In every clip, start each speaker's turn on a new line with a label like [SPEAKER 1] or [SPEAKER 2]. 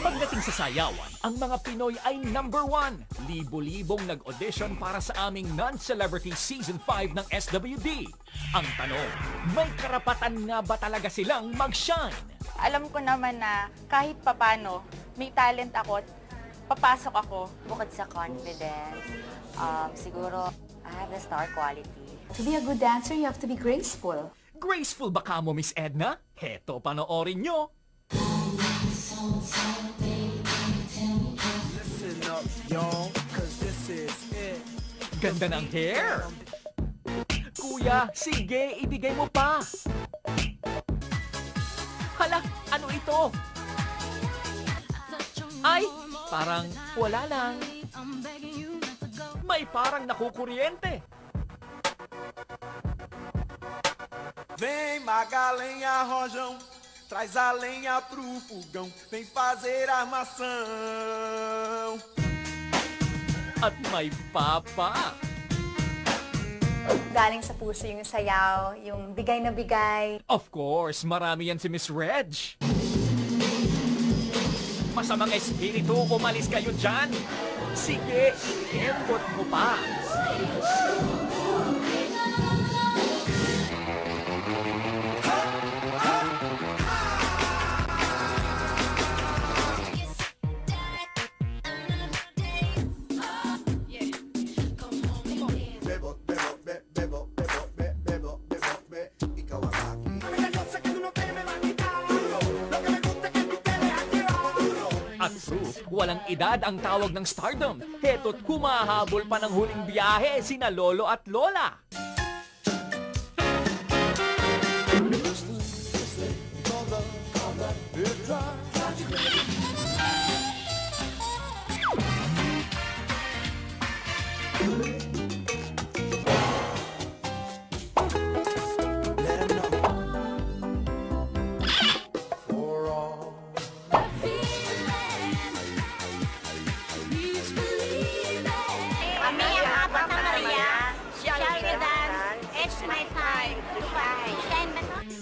[SPEAKER 1] Pagdating sa sayawan, ang mga Pinoy ay #1. Libo-libong nag-audition para sa aming Non-Celebrity Season 5 ng SWD. Ang tanong, may karapatan nga ba talaga silang mag-shine?
[SPEAKER 2] Alam ko naman na kahit papano, may talent ako, papasok ako.
[SPEAKER 3] Bukod sa confidence, siguro, I have the star quality.
[SPEAKER 4] To be a good dancer, you have to be graceful.
[SPEAKER 1] Graceful ba ka mo, Miss Edna? Heto, panoorin nyo.
[SPEAKER 5] Listen up, y'all, 'cause this is it.
[SPEAKER 1] Ganda ng hair! Kuya, sige, ibigay mo pa! Hala, ano ito? Ay, parang wala lang. May parang nakukuryente.
[SPEAKER 5] Vem magalenha, rojão, traz a lenha pro fogão, vem fazer armação.
[SPEAKER 1] At may papa.
[SPEAKER 4] Galing sa puso yung sayaw, yung bigay na bigay.
[SPEAKER 1] Of course, marami yan si Miss Reg. Masamang espiritu, umalis kayo dyan. Sige, i-effort mo pa. At proof, walang edad ang tawag ng stardom. Heto't kumahabol pa ng huling biyahe sina Lolo at Lola.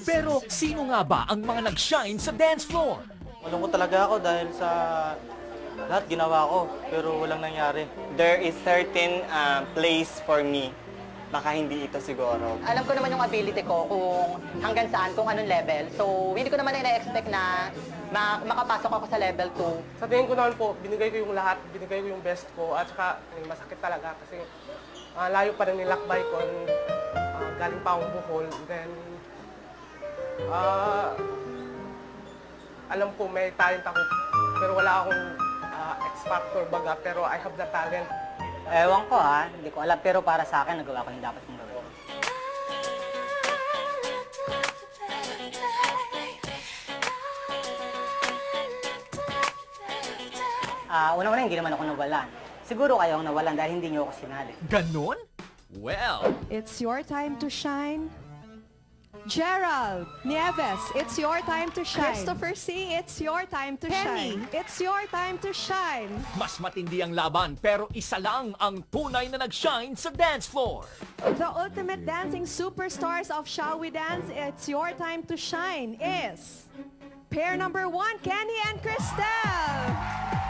[SPEAKER 1] Pero sino nga ba ang mga nag-shine sa dance floor?
[SPEAKER 6] Malungkot talaga ako dahil sa lahat ginawa ko, pero walang nangyari.
[SPEAKER 7] There is certain place for me. Baka hindi ito siguro.
[SPEAKER 8] Alam ko naman yung ability ko kung hanggang saan, kung anong level. So, hindi ko naman na-expect na makapasok ako sa level 2.
[SPEAKER 9] Sa tingin ko naman po, binigay ko yung lahat, binigay ko yung best ko. At saka, masakit talaga kasi layo pa rin nilakbay ko. Galing pa akong Bohol. Then, alam ko may talent ako, pero wala akong X-factor baga, pero I have the talent.
[SPEAKER 8] Ewan ko hindi ko alam, pero para sa akin, nagawa ko yung dapat kong gawin. Una-una, hindi naman ako nawalan. Siguro kayo ang nawalan dahil hindi niyo ako sinali.
[SPEAKER 1] Ganon? Well,
[SPEAKER 10] It's your time to shine. Gerald Nieves, it's your time to shine. Christopher C, it's your time to shine. It's your time to shine.
[SPEAKER 1] mas matindi ang laban pero isa lang ang tunay na nag-shine sa dance floor.
[SPEAKER 10] The ultimate dancing superstars of Shall We Dance, it's your time to shine is pair number 1, Kenny and Cristel.